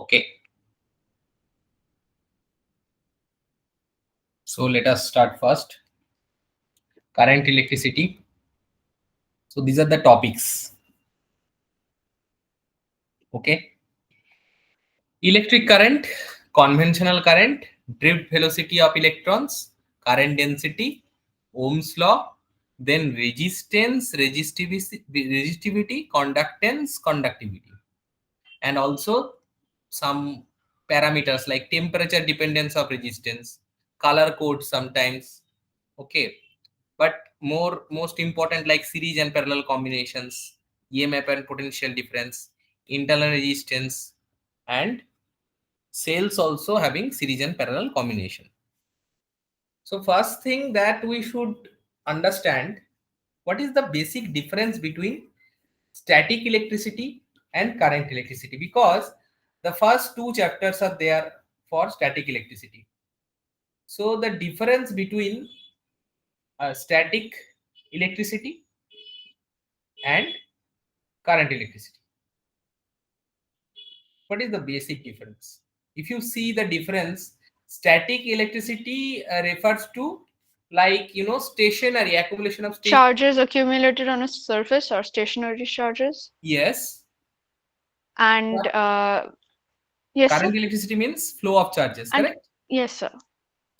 Okay. So let us start first. Current, electricity. So these are the topics. Okay. Electric current, conventional current, drift velocity of electrons, current density, Ohm's law, then resistance, resistivity, conductance, conductivity, and also some parameters like temperature dependence of resistance, color code sometimes. Okay, but most important like series and parallel combinations, EMF and potential difference, internal resistance, and cells also having series and parallel combination. So first thing that we should understand, what is the basic difference between static electricity and current electricity, because the first two chapters are there for static electricity. So the difference between static electricity and current electricity, what is the basic difference? If you see the difference, static electricity refers to, like, stationary accumulation of station. Charges accumulated on a surface or stationary charges. Yes. And But yes, sir. current electricity means flow of charges, And correct? yes, sir.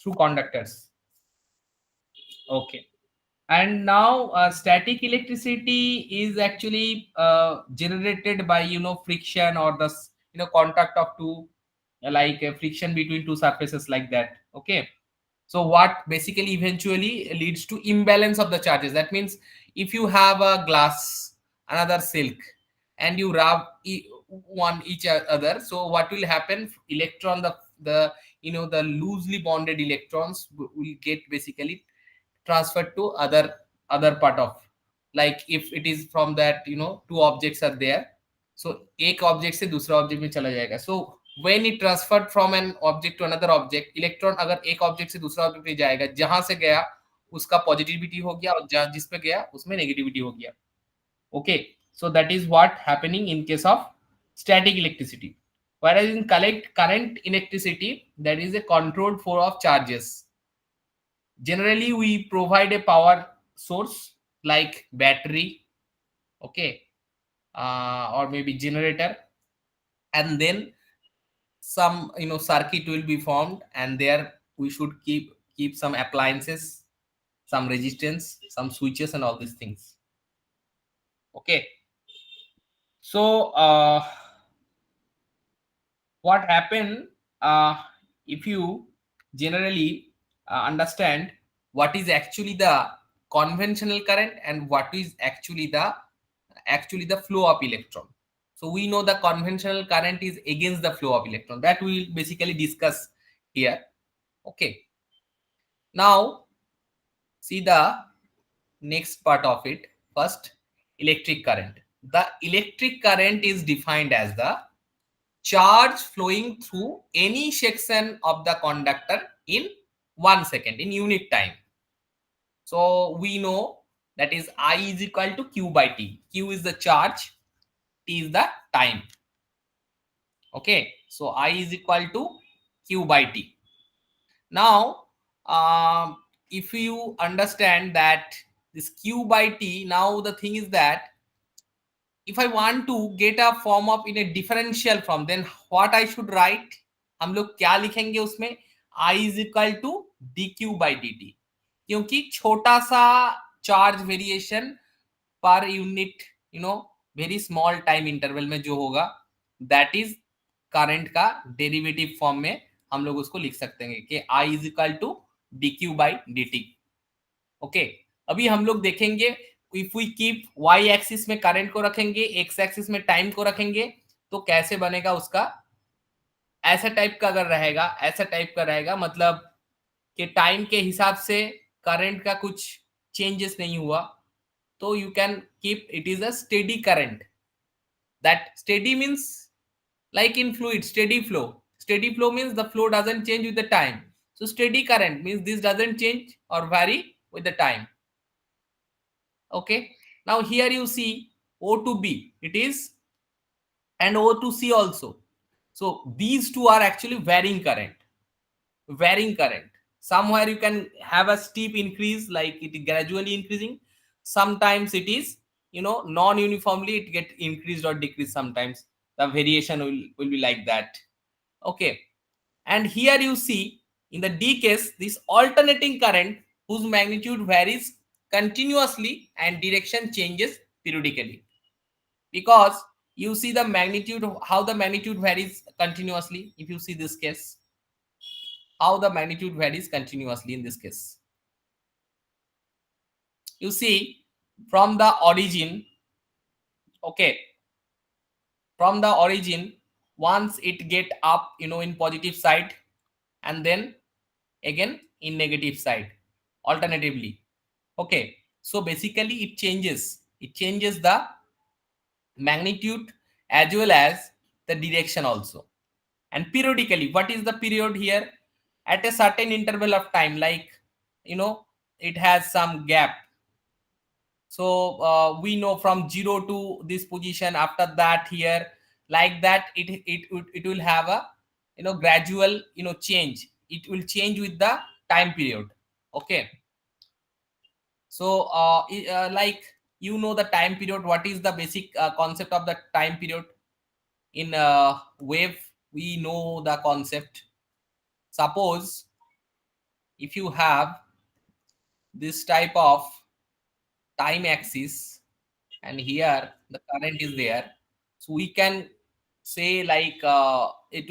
Through conductors. Okay. And now static electricity is actually generated by friction, or the contact of two, like friction between two surfaces, like that. Okay. So what basically eventually leads to imbalance of the charges. That means if you have a glass, another silk, and you rub one each other, so what will happen? Electron, the the loosely bonded electrons will get basically transferred to other part of, like if it is from that, two objects are there, so एक object से दूसरा object में चला जाएगा. So when it transferred from an object to another object, electron अगर एक object से दूसरा object में जाएगा, जहां से गया उसका पॉजिटिविटी हो गया, और जहां जिस पे गया उसमें नेगेटिविटी हो गया. Okay, so that is what happening in case of static electricity. Whereas in current electricity, that is a controlled flow of charges. Generally we provide a power source like battery. Okay. Or maybe generator, and then some circuit will be formed, and there we should keep some appliances, some resistance, some switches, and all these things. Okay. So what happen, if you generally understand what is actually the conventional current and what is actually the flow of electron. So we know the conventional current is against the flow of electron, that we will basically discuss here. Okay. Now see the next part of it. First, electric current. The electric current is defined as the charge flowing through any section of the conductor in 1 second, in unit time. So we know that is I is equal to Q by T. Q is the charge, T is the time. Okay, so I is equal to Q by T. Now if you understand that this Q by T, now the thing is that if I want to get a form of in a differential form, then what I should write? हम लोग क्या लिखेंगे उसमें? I is equal to dq by dt, क्योंकि छोटा सा charge variation per unit very small time interval में जो होगा, दैट इज करंट का डेरिवेटिव फॉर्म में हम लोग उसको लिख सकते हैं कि I is equal to dq by dt. Okay. अभी हम लोग देखेंगे, if we keep Y axis में करंट को रखेंगे, एक्स एक्सिस में टाइम को रखेंगे, तो कैसे बनेगा उसका. ऐसा टाइप का अगर रहेगा, ऐसा टाइप का रहेगा, मतलब कि टाइम के हिसाब से करंट का कुछ चेंजेस नहीं हुआ, तो you can keep it is a steady current. That steady means like in fluid, steady flow. Steady flow means the flow doesn't change with the time. So steady current means this doesn't change or vary with the time. Okay. Now here you see O to B it is, and O to C also. So these two are actually varying current. Somewhere you can have a steep increase, like it is gradually increasing. Sometimes it is, non-uniformly it get increased or decreased. Sometimes the variation will be like that. Okay. And here you see in the D case, this alternating current whose magnitude varies continuously and direction changes periodically. Because you see the magnitude, how the magnitude varies continuously. If you see this case, how the magnitude varies continuously in this case. You see from the origin, okay, from the origin, once it get up, in positive side, and then again in negative side, alternatively. Okay, so basically it changes the magnitude as well as the direction also. And periodically, what is the period here? At a certain interval of time, like, it has some gap. So we know from 0 to this position, after that here, like that, it will have a, gradual, change. It will change with the time period. Okay. So like, the time period, what is the basic concept of the time period? In wave, we know the concept. Suppose if you have this type of time axis, and here the current is there, so we can say, like, it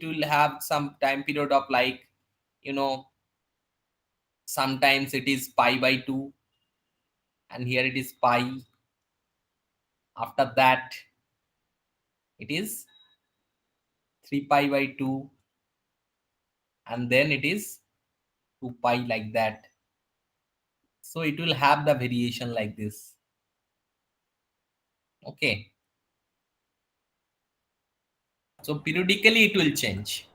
will have some time period of, like, you know sometimes it is pi by 2, and here it is pi. After that it is 3 pi by 2, and then it is 2 pi, like that. So it will have the variation like this. Okay. So periodically it will change.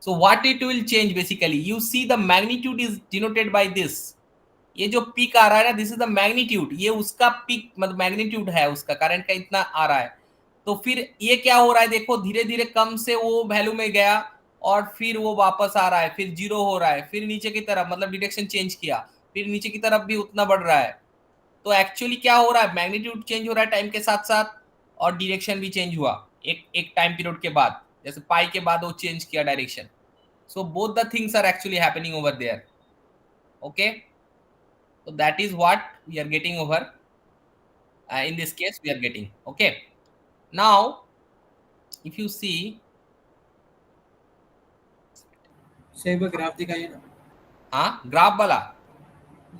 So what it will change, basically, you see the magnitude is denoted by this. ये जो peak आ रहा है ना, this is the magnitude, ये उसका peak, मतलब magnitude है उसका, करंट का इतना आ रहा है। तो फिर ये क्या हो रहा है, देखो धीरे धीरे कम से वो वैल्यू में गया, और फिर वो वापस आ रहा है, फिर जीरो हो रहा है, फिर नीचे की तरफ, मतलब डायरेक्शन चेंज किया, फिर नीचे की तरफ भी उतना बढ़ रहा है। तो एक्चुअली क्या हो रहा है, मैग्नीट्यूड चेंज हो रहा है टाइम के साथ साथ, और डायरेक्शन भी चेंज हुआ एक टाइम पीरियड के बाद, जैसे पाई के बाद वो चेंज किया direction. So both the things are actually happening over there. Okay, so that is what we are getting over, in this case we are getting. Okay, now if you see, sir एक bar graph दिखाइए ना, हाँ, graph वाला,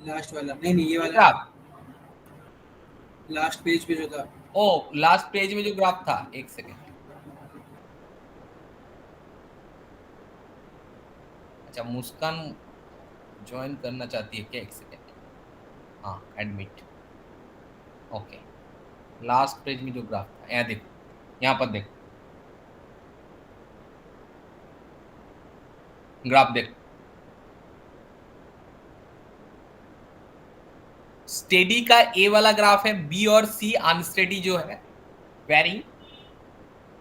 last वाला, नहीं ये वाला graph, last page पे जो था। ओ लास्ट पेज में जो ग्राफ था, एक सेकेंड। अच्छा, मुस्कान ज्वाइन करना चाहती है क्या? एक सेकेंड, हाँ, एडमिट। ओके, लास्ट पेज में जो ग्राफ था, यहाँ देखो, यहाँ पर देखो, ग्राफ देखो, स्टेडी का ए वाला ग्राफ है, बी और सी अनस्टेडी जो है, वेरिंग,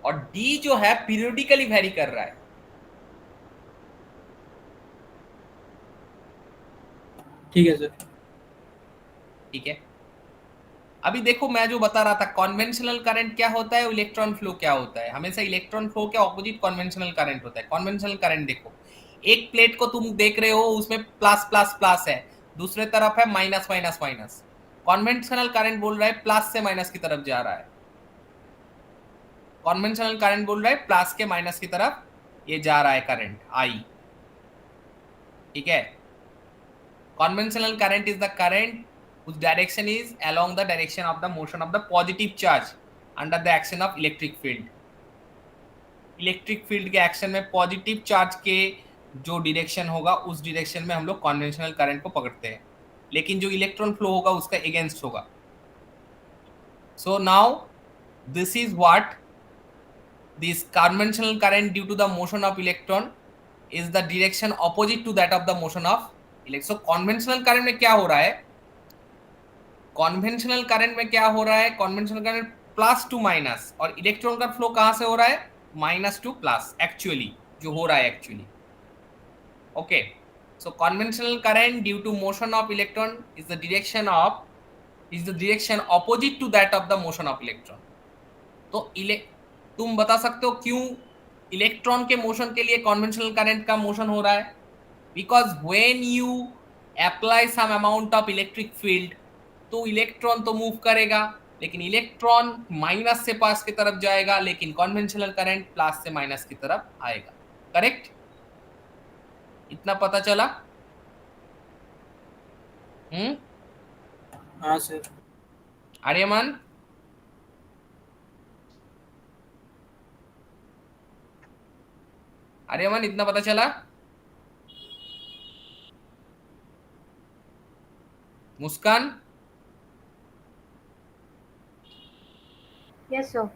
और डी जो है पीरियोडिकली वेरी कर रहा है। ठीक है सर। ठीक है, अभी देखो मैं जो बता रहा था, कन्वेंशनल करंट क्या होता है, इलेक्ट्रॉन फ्लो क्या होता है। हमेशा इलेक्ट्रॉन फ्लो के ऑपोजिट कन्वेंशनल करंट होता है। कन्वेंशनल करंट देखो, एक प्लेट को तुम देख रहे हो, उसमें प्लस प्लस प्लस है, दूसरे तरफ है minus minus minus. Conventional current बोल रहा है प्लस से माइनस की तरफ जा रहा है। कन्वेंशनल करंट बोल रहा है प्लस के माइनस की तरफ ये जा रहा है करंट, आई। ठीक है, conventional current is the current whose direction is along the direction of the motion of the positive charge under the action of electric field. Electric field के एक्शन में पॉजिटिव चार्ज के जो डायरेक्शन होगा, उस direction में हम लोग conventional current को पकड़ते हैं, लेकिन जो इलेक्ट्रॉन फ्लो होगा उसका अगेंस्ट होगा। So now this is what this conventional current due to the motion of electron is the direction opposite to that of the motion of electron. So conventional current में क्या हो रहा है, conventional current में क्या हो रहा है, conventional current plus two minus, और इलेक्ट्रॉन का फ्लो कहां से हो रहा है, माइनस टू प्लस, एक्चुअली जो हो रहा है actually. Okay, so conventional current due to motion of electron is the direction opposite to that of the motion of electron। तो तुम बता सकते हो क्यों इलेक्ट्रॉन के मोशन के लिए कॉन्वेंशनल करंट का मोशन हो रहा है? Because when you apply some amount of electric field, तो इलेक्ट्रॉन तो मूव करेगा, लेकिन इलेक्ट्रॉन माइनस से प्लस की तरफ जाएगा, लेकिन कॉन्वेंशनल करंट प्लस से माइनस की तरफ आएगा। करेक्ट? इतना पता चला? हाँ सर। आर्यमान, आर्यमान इतना पता चला? मुस्कान? Yes sir.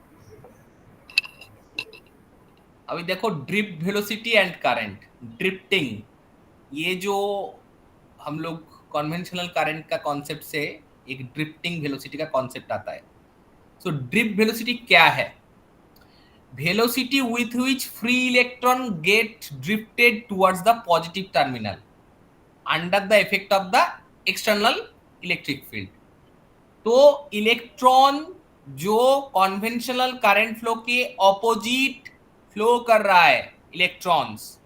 अभी देखो drift velocity and current, drifting, ये जो हम लोग कन्वेंशनल करंट का कॉन्सेप्ट से एक ड्रिफ्टिंग वेलोसिटी का कॉन्सेप्ट आता है। सो ड्रिफ्ट वेलोसिटी क्या है? Velocity with which free electron get drifted towards the positive terminal under the effect of the external electric field. तो इलेक्ट्रॉन जो कॉन्वेंशनल करंट फ्लो के ऑपोजिट फ्लो कर रहा है इलेक्ट्रॉन्स,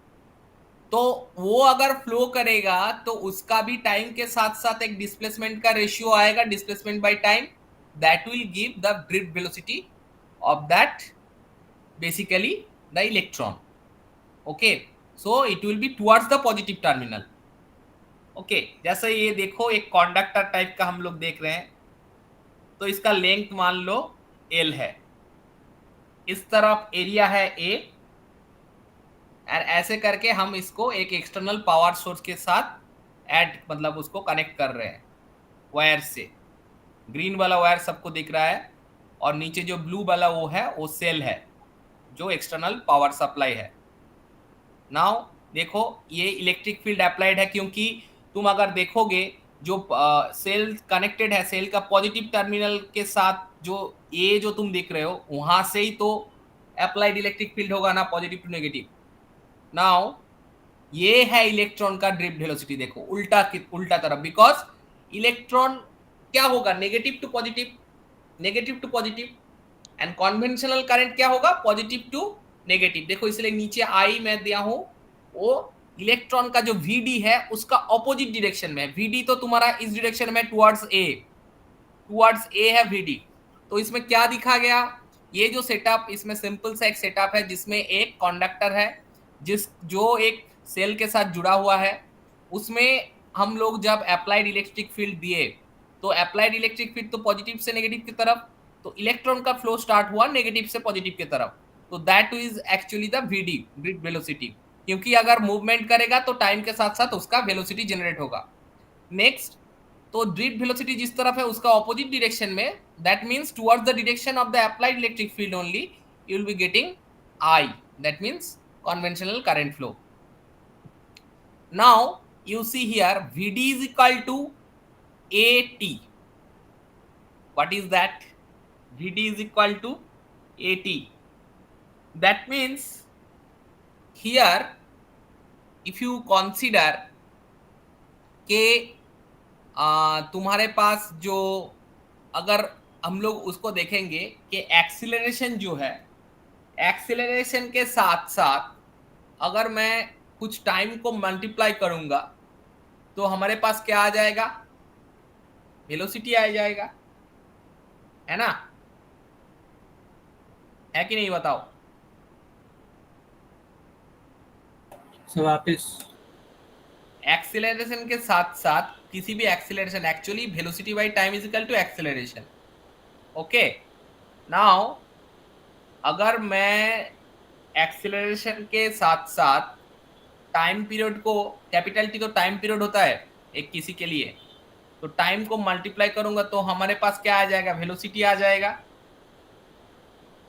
तो वो अगर फ्लो करेगा तो उसका भी टाइम के साथ साथ एक डिस्प्लेसमेंट का रेशियो आएगा, displacement by time, that will give the drift velocity of that basically the electron. Okay, so it will be towards the positive terminal. Okay, जैसे ये देखो एक कंडक्टर टाइप का हम लोग देख रहे हैं, तो इसका लेंथ मान लो L है, इस तरफ एरिया है A, और ऐसे करके हम इसको एक एक्सटर्नल पावर सोर्स के साथ ऐड मतलब उसको कनेक्ट कर रहे हैं वायर से। ग्रीन वाला वायर सबको दिख रहा है, और नीचे जो ब्लू वाला वो है वो सेल है जो एक्सटर्नल पावर सप्लाई है। नाउ देखो ये इलेक्ट्रिक फील्ड अप्लाइड है, क्योंकि तुम अगर देखोगे जो सेल कनेक्टेड है, सेल का पॉजिटिव टर्मिनल के साथ जो ये जो तुम देख रहे हो, वहां से ही तो अप्लाइड इलेक्ट्रिक फील्ड होगा ना, पॉजिटिव टू नेगेटिव। नाउ ये है इलेक्ट्रॉन का ड्रिफ्ट वेलोसिटी, देखो उल्टा तरफ, बिकॉज इलेक्ट्रॉन क्या होगा, negative to positive, negative to positive, and conventional current क्या होगा, पॉजिटिव टू नेगेटिव। देखो इसलिए नीचे आई मैं दिया हूं, वो इलेक्ट्रॉन का जो Vd है उसका ऑपोजिट डायरेक्शन में, Vd तो तुम्हारा इस डायरेक्शन में टुवर्ड्स A है Vd। तो इसमें क्या दिखा गया, ये जो सेटअप, इसमें सिंपल सा एक सेटअप है जिसमें एक कंडक्टर है जो एक सेल के साथ जुड़ा हुआ है। उसमें हम लोग जब अप्लाइड इलेक्ट्रिक फील्ड दिए, तो अप्लाइड इलेक्ट्रिक फील्ड तो पॉजिटिव से नेगेटिव की तरफ, तो इलेक्ट्रॉन का फ्लो स्टार्ट हुआ नेगेटिव से पॉजिटिव की तरफ, तो that is actually the Vd, drift velocity. क्योंकि अगर मूवमेंट करेगा तो टाइम के साथ साथ उसका वेलोसिटी जनरेट होगा। नेक्स्ट, तो ड्रिफ्ट वेलोसिटी जिस तरफ है उसका ऑपोजिट डायरेक्शन में, that means towards the direction of the applied electric field only you will be getting I, that means conventional current flow. Now you see here Vd is equal to AT. What is that? Vd is equal to AT. That means here if you consider के तुम्हारे पास जो, अगर हम लोग उसको देखेंगे कि acceleration जो है, एक्सीलरेशन के साथ साथ अगर मैं कुछ टाइम को मल्टीप्लाई करूंगा तो हमारे पास क्या आ जाएगा, वेलोसिटी आ जाएगा, है ना, है कि नहीं बताओ? सर वापस एक्सीलरेशन के साथ साथ किसी भी acceleration, actually velocity by time is equal to acceleration. Okay, now अगर मैं एक्सीलरेशन के साथ साथ टाइम पीरियड को, कैपिटल टी तो टाइम पीरियड होता है एक किसी के लिए, तो टाइम को मल्टीप्लाई करूंगा तो हमारे पास क्या आ जाएगा, वेलोसिटी आ जाएगा।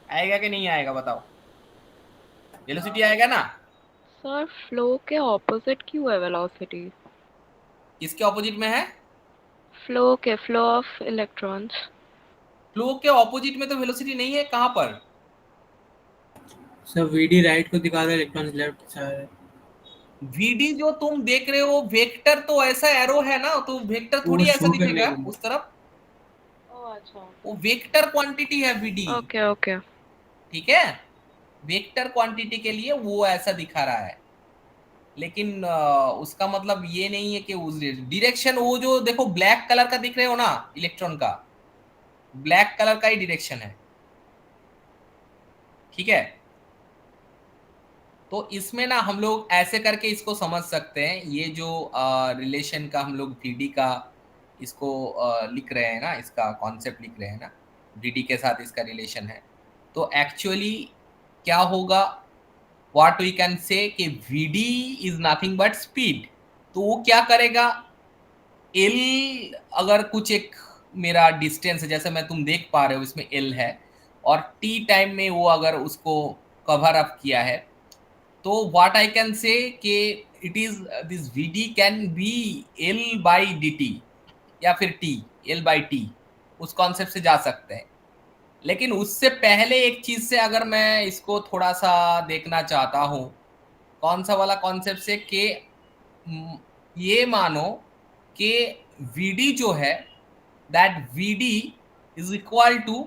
आएगा कि नहीं आएगा बताओ? वेलोसिटी आएगा ना? सर फ्लो के ऑपोजिट क्यों है वेलोसिटी? किसके ऑपोजिट में है? फ्लो के, फ्लो ऑफ इलेक्ट्रॉन्स। फ्लो के ऑपोजिट में तो वेलोसिटी नहीं है, कहां पर? सर VD राइट को दिखा रहा है, इलेक्ट्रॉन लेफ्ट जा रहा है। वीडी जो तुम देख रहे हो वेक्टर तो ऐसा एरो है ना, तो वेक्टर वो थोड़ी ऐसा शो करने दिखेगा के लिए। उस तरफ, Oh, अच्छा. वो वेक्टर क्वांटिटी है वीडी। Okay, okay. ठीक है, वेक्टर क्वांटिटी के लिए वो ऐसा दिखा रहा है, लेकिन उसका मतलब ये नहीं है कि उस डायरेक्शन, वो जो देखो ब्लैक कलर का दिख रहे हो ना इलेक्ट्रॉन का, ब्लैक कलर का ही डायरेक्शन है। ठीक है, तो इसमें ना हम लोग ऐसे करके इसको समझ सकते हैं, ये जो रिलेशन का हम लोग वीडी का इसको लिख रहे हैं ना, इसका कॉन्सेप्ट लिख रहे हैं ना, वीडी के साथ इसका रिलेशन है, तो एक्चुअली क्या होगा, व्हाट वी कैन से कि VD is nothing but speed. तो वो क्या करेगा, एल अगर कुछ एक मेरा डिस्टेंस है, जैसे मैं तुम देख पा रहे हो इसमें एल है, और टी टाइम में वो अगर उसको कवर अप किया है, तो व्हाट आई कैन से कि it is this VD can be L by D T, या फिर टी, एल बाई टी, उस कॉन्सेप्ट से जा सकते हैं। लेकिन उससे पहले एक चीज से अगर मैं इसको थोड़ा सा देखना चाहता हूं, कौन सा वाला कॉन्सेप्ट से कि ये मानो कि वीडी जो है, that VD is equal to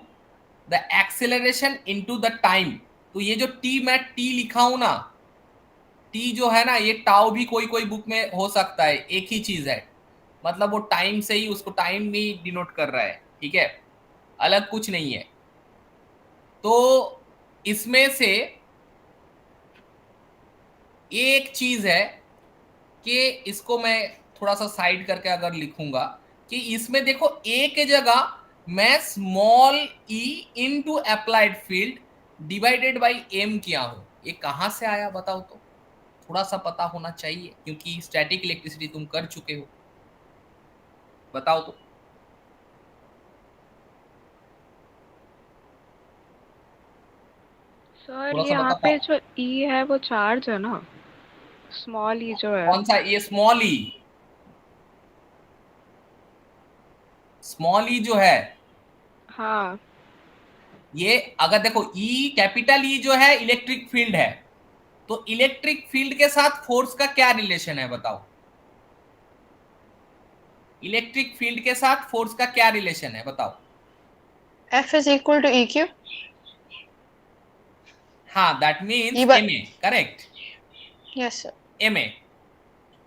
the acceleration into the time. तो ये जो टी मैं टी लिखा हूं ना, टी जो है ना, ये टाउ भी कोई कोई बुक में हो सकता है, एक ही चीज है, मतलब वो टाइम से ही उसको टाइम भी डिनोट कर रहा है। ठीक है, अलग कुछ नहीं है। तो इसमें से एक चीज है कि इसको मैं थोड़ा सा साइड करके अगर लिखूंगा कि इसमें देखो ए के जगह मैं small E into applied field divided by M किया हूं। ये कहां से आया बताओ तो, थोड़ा सा पता होना चाहिए, क्योंकि स्टैटिक इलेक्ट्रिसिटी तुम कर चुके हो, बताओ तो। सर थोड़ा सा यहाँ बता पे पाओ। जो E है वो चार्ज है ना, स्मॉल E जो है. कौन सा? ये स्मॉल ई, स्मॉल ई जो है, हाँ. ये अगर देखो ई कैपिटल ई जो है इलेक्ट्रिक फील्ड है, तो इलेक्ट्रिक फील्ड के साथ फोर्स का क्या रिलेशन है बताओ? इलेक्ट्रिक फील्ड के साथ फोर्स का क्या रिलेशन है बताओ? F is equal to EQ. हाँ, that E means by. M A, correct, Yes, sir. M A.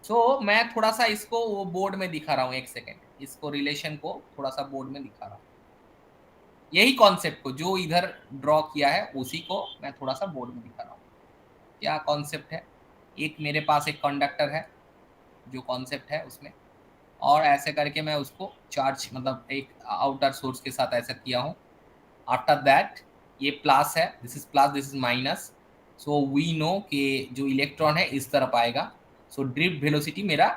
So मैं थोड़ा सा इसको वो बोर्ड में दिखा रहा हूँ, एक सेकेंड, इसको रिलेशन को थोड़ा सा बोर्ड में दिखा रहा हूँ, यही कॉन्सेप्ट को जो इधर ड्रॉ किया है उसी को मैं थोड़ा सा बोर्ड में दिखा रहा हूँ। क्या कॉन्सेप्ट है, एक मेरे पास एक कंडक्टर है जो कॉन्सेप्ट है उसमें, और ऐसे करके मैं उसको चार्ज मतलब एक आउटर सोर्स के साथ ऐसा किया हूँ। आफ्टर दैट ये प्लस है, this is plus, this is minus, so we know कि जो इलेक्ट्रॉन है इस तरफ आएगा। सो ड्रिफ्ट वेलोसिटी मेरा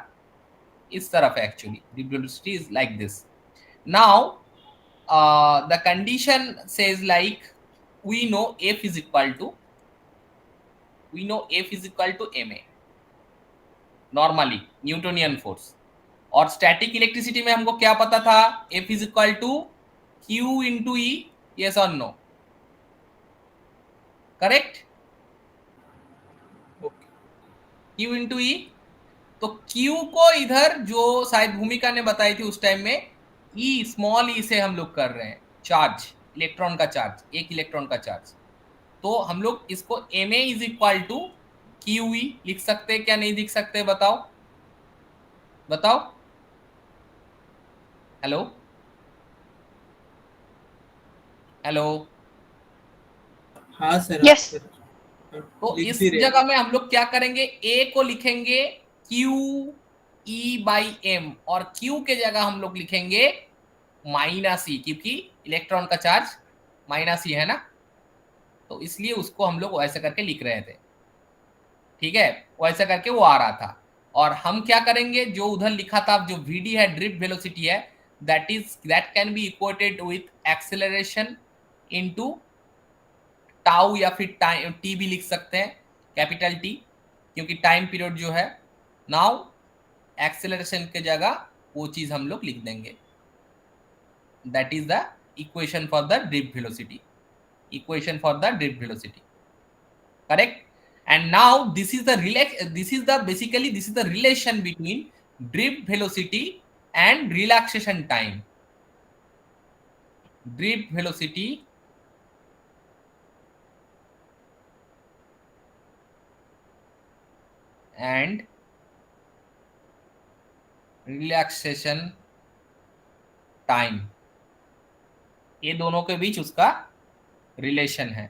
इस तरफ है, actually drift velocity is like this. Now the condition says like we know F is equal to, we know F is equal to ma normally Newtonian force, और static electricity में हमको क्या पता था, F is equal to Q into E, yes or no, correct? Q into E, तो Q को इधर जो शायद भूमिका ने बताई थी उस टाइम में, E स्मॉल ई से हम लोग कर रहे हैं चार्ज, इलेक्ट्रॉन का चार्ज, एक इलेक्ट्रॉन का चार्ज, तो हम लोग इसको ma is equal to QE लिख सकते हैं क्या नहीं लिख सकते, बताओ बताओ, हेलो हेलो। हाँ सर। Yes. तो लिख इस भी रहे जगह हैं। में हम लोग क्या करेंगे, ए को लिखेंगे क्यू ई बाई एम, और क्यू के जगह हम लोग लिखेंगे माइनस ई, क्योंकि इलेक्ट्रॉन का चार्ज माइनस ई है ना, तो इसलिए उसको हम लोग वैसे करके लिख रहे थे। ठीक है, वैसे करके वो आ रहा था, और हम क्या करेंगे, जो उधर लिखा था जो वीडी है, ड्रिफ्ट वेलोसिटी है, that can be equated with acceleration into tau, या फिर टाइम टी भी लिख सकते हैं, कैपिटल टी, क्योंकि टाइम पीरियड जो है। नाउ एक्सेलरेशन के जगह वो चीज हम लोग लिख देंगे, that is the equation for the drift velocity. Equation for the drift velocity. Correct? And now this is the relation between drift velocity and relaxation time. Drift velocity and relaxation time, ये दोनों के बीच उसका relation है.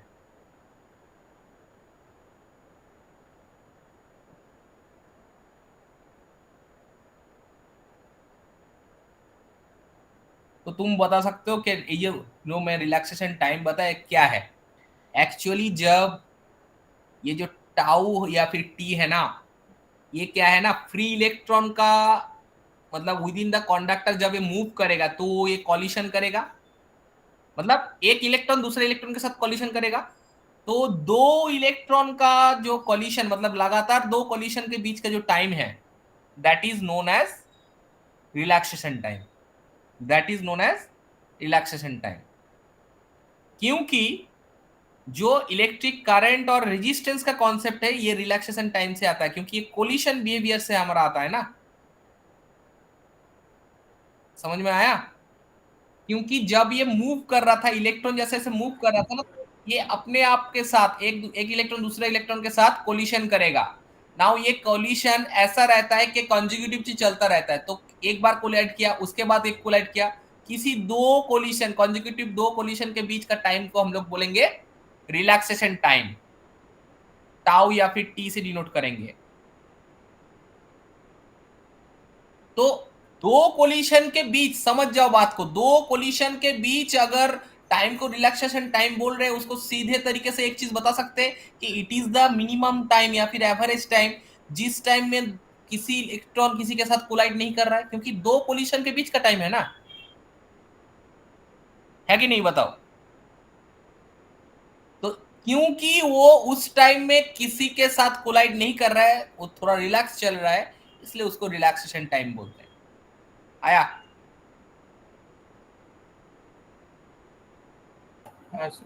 तो तुम बता सकते हो कि ये जो मैं रिलैक्सेशन टाइम बताया क्या है. एक्चुअली जब ये जो टाउ या फिर टी है ना, ये क्या है ना, फ्री इलेक्ट्रॉन का मतलब विद इन द कंडक्टर जब ये मूव करेगा तो ये कॉलिशन करेगा, मतलब एक इलेक्ट्रॉन दूसरे इलेक्ट्रॉन के साथ कॉलिशन करेगा. तो दो इलेक्ट्रॉन का जो कॉलिशन मतलब लगातार दो कॉलिशन के बीच का जो टाइम है, that is known age relaxation time. That is known age relaxation time. क्योंकि जो इलेक्ट्रिक करंट और रेजिस्टेंस का कॉन्सेप्ट है ये रिलैक्सेशन टाइम से आता है, क्योंकि ये कोलिशन बिहेवियर से हमारा आता है ना. समझ में आया? क्योंकि जब ये मूव कर रहा था, इलेक्ट्रॉन जैसे जैसे मूव कर रहा था ना, ये अपने आप के साथ एक इलेक्ट्रॉन दूसरे इलेक्ट्रॉन के साथ कोलिशन करेगा. नाउ ये कोलिशन ऐसा रहता है कि कंसेक्यूटिवली चलता रहता है. तो एक बार कोलाइड किया, उसके बाद एक कोलाइड किया, किसी दो कोलिशन कंसेक्यूटिव दो कोलिशन के बीच का टाइम को हम लोग बोलेंगे रिलैक्सेशन टाइम. टाउ या फिर टी से डिनोट करेंगे. तो दो कोलिशन के बीच, समझ जाओ बात को, दो कोलिशन के बीच अगर टाइम को रिलैक्सेशन टाइम बोल रहे हैं, उसको सीधे तरीके से एक चीज बता सकते हैं कि it is the minimum time या फिर एवरेज टाइम जिस टाइम में किसी इलेक्ट्रॉन किसी के साथ कोलाइड नहीं कर रहा है, क्योंकि दो कोलिशन के बीच का टाइम है ना, है कि नहीं बताओ? तो क्योंकि वो उस टाइम में किसी के साथ कोलाइड नहीं कर रहा है, वो थोड़ा रिलैक्स चल रहा है, इसलिए उसको रिलैक्सेशन टाइम बोलते हैं. आया? हाँ सर.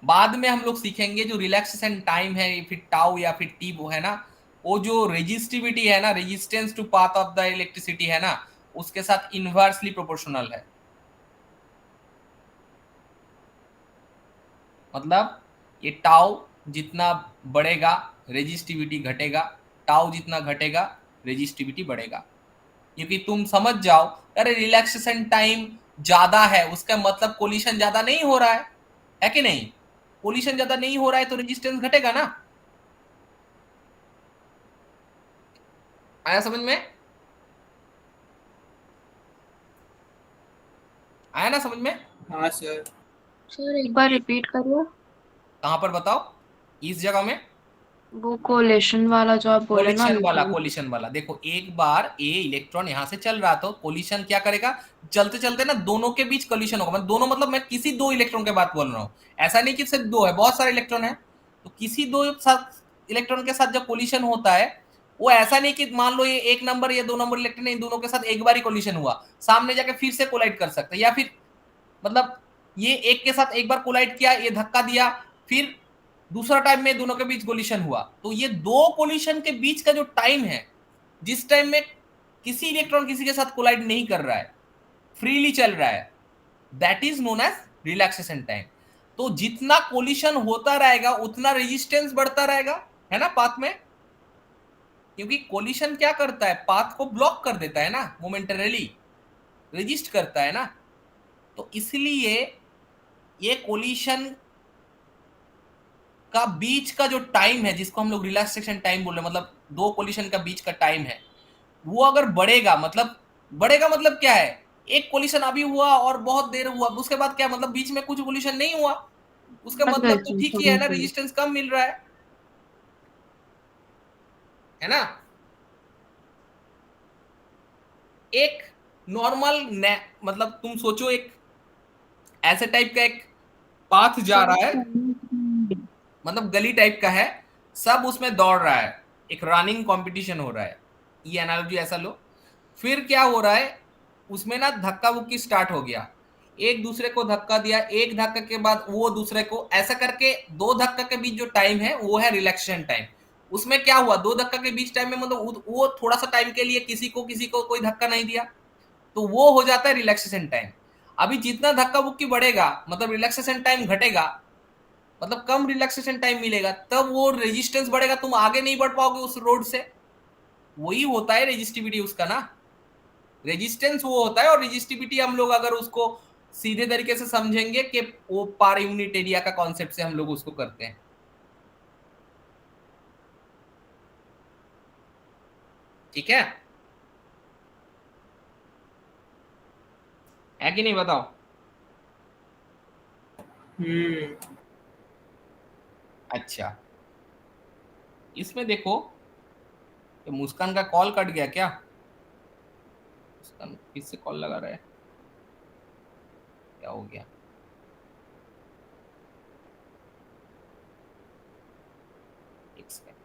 बाद में हम लोग सीखेंगे जो रिलैक्सेशन टाइम है फिर टाउ या फिर टी, वो है ना, वो जो रेजिस्टिविटी है ना, resistance to path of the electricity है ना, उसके साथ इनवर्सली प्रोपोर्शनल है. मतलब ये टाउ जितना बढ़ेगा रेजिस्टिविटी घटेगा, टाउ जितना घटेगा रेजिस्टिविटी बढ़ेगा. क्योंकि तुम समझ जाओ, अरे रिलैक्सेशन टाइम ज्यादा है उसका मतलब कोलिशन ज्यादा नहीं हो रहा है कि नहीं? कोलिशन ज्यादा नहीं हो रहा है तो रेजिस्टेंस घटेगा ना. आया समझ में? आया ना समझ में? हाँ सर. सर एक बार रिपीट करिए. कहां पर बताओ? इस जगह में वो कोलेशन वाला जो आप बोले ना. कोलिशन वाला देखो, एक बार ए इलेक्ट्रॉन यहां से चल रहा तो कोलिशन क्या करेगा, चलते चलते ना दोनों के बीच कोलिशन होगा. मतलब दोनों मतलब मैं किसी दो इलेक्ट्रॉन के बात बोल रहा हूं, ऐसा नहीं कि सिर्फ दो है, बहुत सारे इलेक्ट्रॉन है. तो किसी दो इलेक्ट्रॉन के साथ जब कोलिशन होता है, वो ऐसा नहीं कि मान लो ये एक नंबर या दो नंबर इलेक्ट्रॉन इन दोनों के साथ एक बार ही कोलिशन हुआ, सामने जाके फिर से कोलाइड कर सकते हैं, या फिर मतलब ये एक के साथ एक बार कोलाइड किया, ये धक्का दिया, फिर दूसरा टाइम में दोनों के बीच कोलिशन हुआ. तो ये दो कोलिशन के बीच का जो टाइम है, जिस टाइम में किसी इलेक्ट्रॉन किसी के साथ कोलाइड नहीं कर रहा है, फ्रीली चल रहा है, that is known age relaxation time. तो जितना कोलिशन होता रहेगा उतना रेजिस्टेंस बढ़ता रहेगा, है ना, पाथ में. क्योंकि कोलिशन क्या करता है, पाथ को ब्लॉक कर देता है ना, मोमेंटरीली रेजिस्ट करता है ना. तो इसलिए ये कोलिशन का बीच का जो टाइम है, जिसको हम लोग रिलैक्सेशन टाइम बोल रहे हैं, मतलब दो कोलिशन का बीच का टाइम है, वो अगर बढ़ेगा मतलब क्या है, एक कोलिशन अभी हुआ और बहुत देर हुआ, उसके बाद क्या मतलब बीच में कुछ कोलिशन नहीं हुआ, उसका मतलब तो ठीक ही है ना, रेजिस्टेंस कम मिल रहा है ना. एक नॉर्मल मतलब तुम सोचो, एक ऐसे टाइप का एक पाथ जा रहा है, मतलब गली टाइप का है, सब उसमें दौड़ रहा है, एक रनिंग कंपटीशन हो रहा है, ये एनालॉजी ऐसा लो. फिर क्या हो रहा है, उसमें ना धक्का मुक्की स्टार्ट हो गया, एक दूसरे को धक्का दिया, एक धक्का के बाद वो दूसरे को, ऐसा करके दो धक्का के बीच जो टाइम है वो है रिलैक्सेशन टाइम। उसमें क्या हुआ, दो धक्का के बीच टाइम में मतलब वो थोड़ा सा टाइम के लिए किसी को कोई धक्का नहीं दिया, तो वो हो जाता है रिलैक्सेशन टाइम। अभी जितना धक्का बुक्की बढ़ेगा मतलब रिलैक्सेशन टाइम घटेगा, मतलब कम रिलैक्सेशन टाइम मिलेगा, तब वो रेजिस्टेंस बढ़ेगा, तुम आगे नहीं बढ़ पाओगे उस रोड से। वही होता है रेजिस्टिविटी उसका ना, रेजिस्टेंस वो होता है। और रेजिस्टिविटी हम लोग अगर उसको सीधे तरीके से समझेंगे कि वो पर यूनिट एरिया का कॉन्सेप्ट से हम लोग उसको करते हैं। ठीक है कि नहीं, बताओ। अच्छा, इसमें देखो तो मुस्कान का कॉल कट गया क्या? मुस्कान फिर से कॉल लगा रहा है, क्या हो गया? एक second.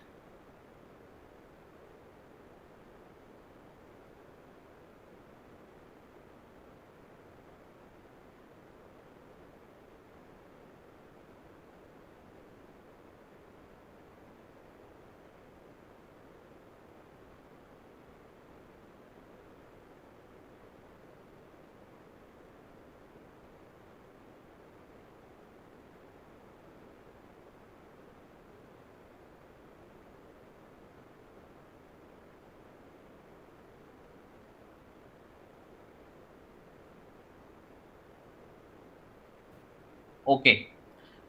Okay,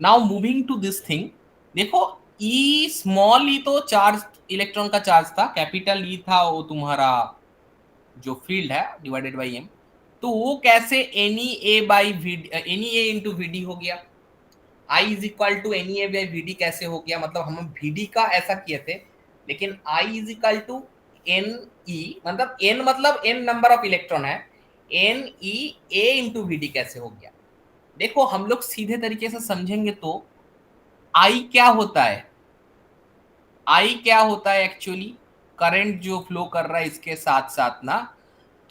now moving to this thing. देखो ई स्मॉल ई तो चार्ज, इलेक्ट्रॉन का चार्ज था, कैपिटल ई था वो तुम्हारा जो फील्ड है डिवाइडेड बाई एम। तो वो कैसे N E A by V, N E A into V D हो गया। I is equal to N E A by V D कैसे हो गया, मतलब हम वी डी का ऐसा किए थे, लेकिन I is equal to N E, मतलब एन मतलब एन नंबर ऑफ इलेक्ट्रॉन है, N E A into V D कैसे हो गया। देखो हम लोग सीधे तरीके से समझेंगे तो आई क्या होता है, आई क्या होता है एक्चुअली, करंट जो फ्लो कर रहा है इसके साथ साथ ना,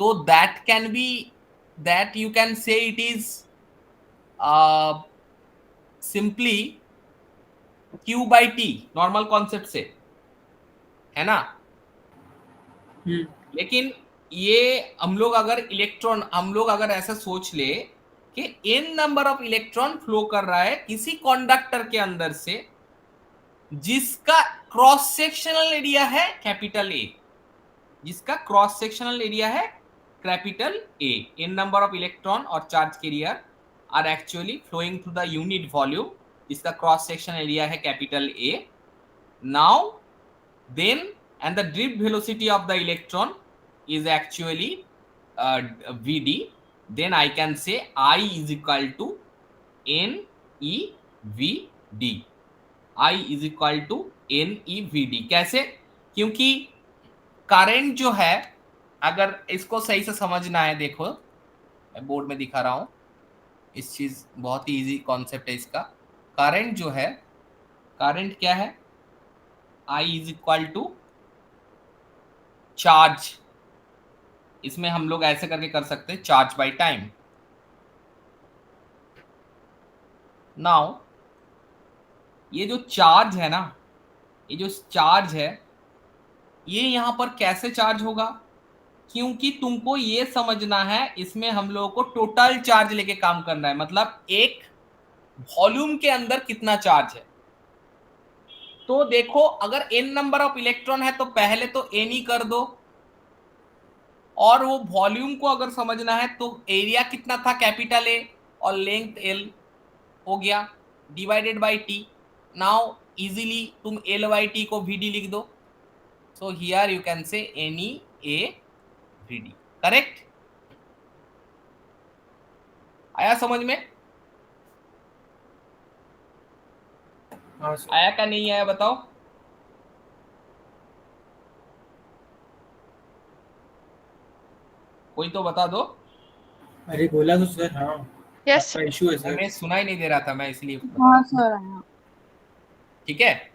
तो that can be, that you can say it is simply Q by T, normal concept से, है ना। लेकिन ये हम लोग अगर इलेक्ट्रॉन, हम लोग अगर ऐसा सोच ले कि N number of electron flow कर रहा है किसी कंडक्टर के अंदर से जिसका क्रॉस सेक्शनल एरिया है कैपिटल ए, जिसका क्रॉस सेक्शनल एरिया है capital A, N number of electron और charge carrier are actually flowing through the unit volume, जिसका क्रॉस सेक्शन एरिया है capital A. Now then and the drift velocity of the electron is actually vd, then I can say I is equal to n e v d, I is equal to n e v d। कैसे, क्योंकि current जो है, अगर इसको सही से समझना है, देखो मैं बोर्ड में दिखा रहा हूं, इस चीज बहुत ही इजी कॉन्सेप्ट है इसका। करंट जो है, करंट क्या है, I is equal to charge, इसमें हम लोग ऐसे करके कर सकते हैं, चार्ज बाय टाइम। नाउ ये जो चार्ज है ना, ये जो चार्ज है, ये यहां पर कैसे चार्ज होगा, क्योंकि तुमको ये समझना है इसमें हम लोगों को टोटल चार्ज लेके काम करना है, मतलब एक वॉल्यूम के अंदर कितना चार्ज है। तो देखो अगर n नंबर ऑफ इलेक्ट्रॉन है तो पहले तो n ही कर दो, और वो वॉल्यूम को अगर समझना है तो एरिया कितना था कैपिटल ए और लेंथ एल हो गया divided by T. Now easily तुम एल बाई टी को वी डी लिख दो, so here you can say any A V D, correct. आया समझ में, आया क्या नहीं आया बताओ। कोई तो बता दो। अरे बोला तो सर, हाँ Yes. आपका इशू है सर। मैं सुनाई नहीं दे रहा था, मैं इसलिए हाँ सर आया। ठीक है।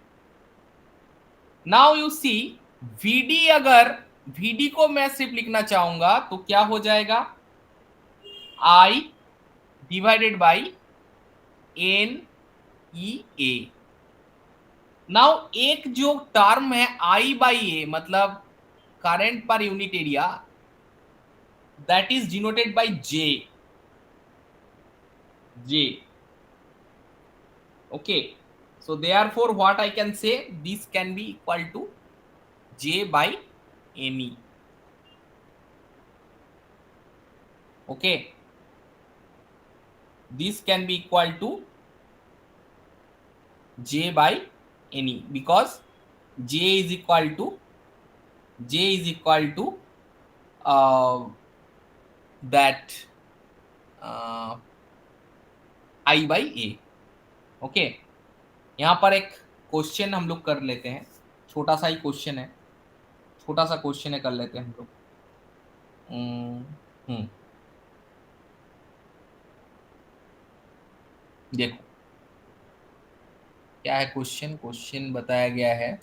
नाउ यू सी वीडी, अगर वीडी को मैं सिर्फ लिखना चाहूंगा तो क्या हो जाएगा, आई divided by NEA. नाउ एक जो टर्म है I बाई ए मतलब current per unit area, that is denoted by J. Okay, so therefore what I can say, this can be equal to J by NE. Okay, this can be equal to J by NE because J is equal to that I by A. Okay, यहाँ पर एक question हम लोग कर लेते हैं, छोटा सा ही क्वेश्चन है, कर लेते हैं हम लोग। देखो क्या है क्वेश्चन बताया गया है।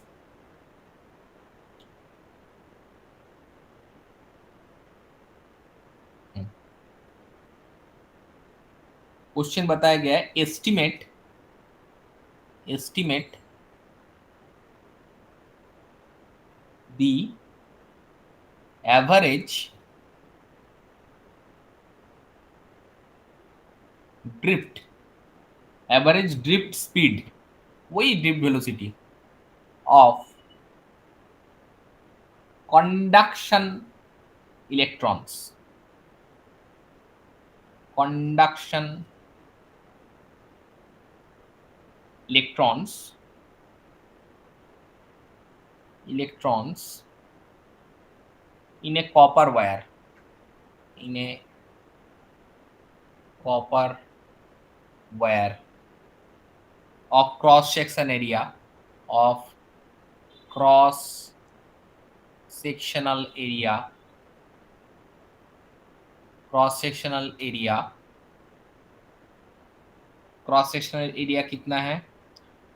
क्वेश्चन बताया गया है, estimate the average drift speed, वही drift velocity of conduction electrons in a copper wire, of cross sectional area कितना है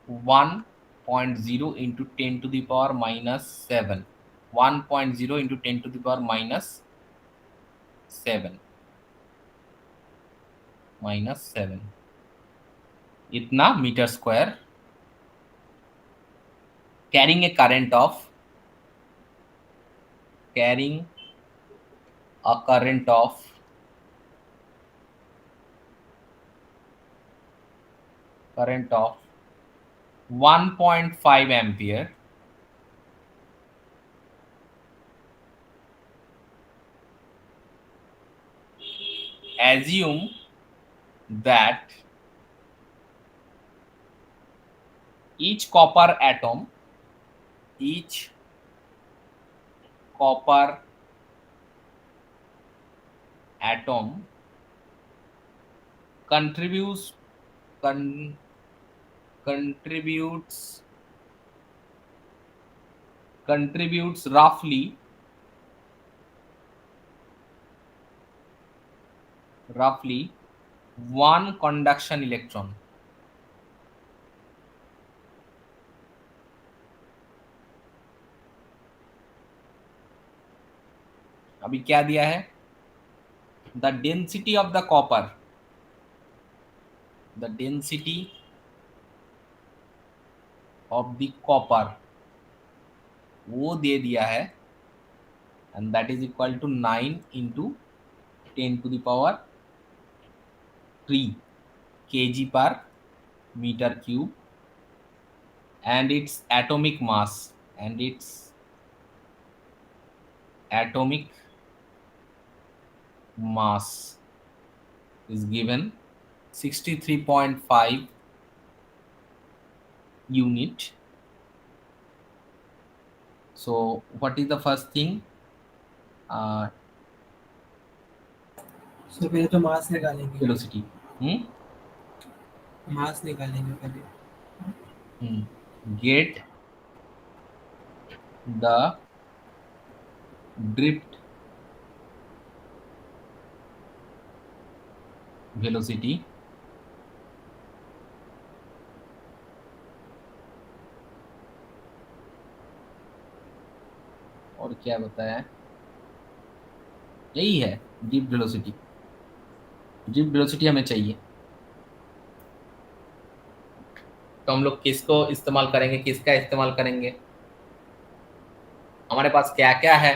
1.0 into 10 to the power minus 7, 1.0 into 10 to the power minus 7 इतना metre square, carrying a current of 1.5 ampere assume that each copper atom contributes roughly 1 conduction electron। अभी क्या दिया है, the density of the copper, वो दे दिया है, and that is equal to 9 into 10 to the power 3 kg per meter cube, and its atomic mass is given 63.5 unit। So what is the first thing? So पहले तो मास निकालेंगे, velocity। मास निकालेंगे पहले। Get the drift velocity और क्या बताया, यही है ड्रिफ्ट वेलोसिटी। जिट वेलोसिटी हमें चाहिए, तो हम लोग किसको इस्तेमाल करेंगे, किसका इस्तेमाल करेंगे? हमारे पास क्या क्या है,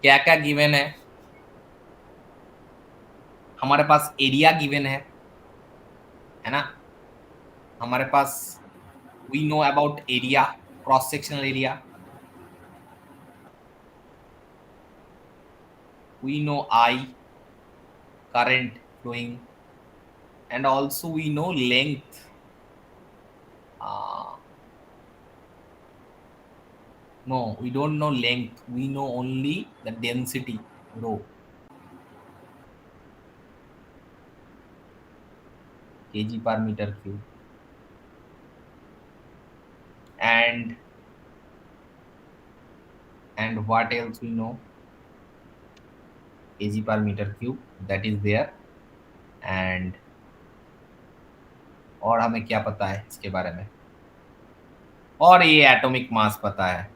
क्या क्या गिवन है? हमारे पास एरिया गिवन है ना? हमारे पास we know about area, cross sectional area, we know I, current flowing, and also we know length. uh, no, we don't know length, we know only the density, rho, kg per meter cube. And what else we know? Kg per meter cube, that is there. And और हमें क्या पता है इसके बारे में? और ये एटॉमिक मास पता है,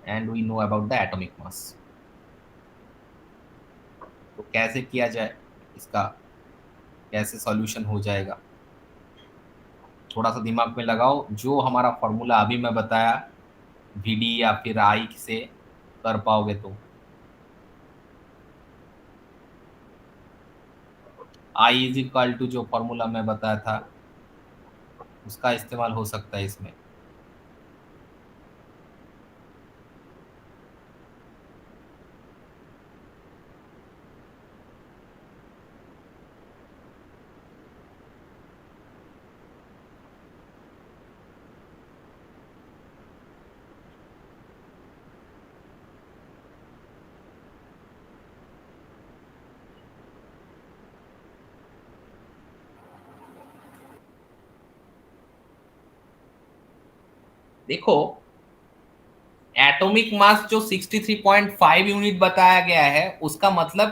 and we know about the atomic mass. तो कैसे किया जाए इसका, कैसे सॉल्यूशन हो जाएगा? थोड़ा सा दिमाग में लगाओ, जो हमारा फॉर्मूला अभी मैं बताया वीडी या फिर आई से कर पाओगे तो। आई इज इक्वल टू जो फॉर्मूला मैं बताया था उसका इस्तेमाल हो सकता है इसमें। देखो, एटॉमिक मास जो 63.5 यूनिट बताया गया है उसका मतलब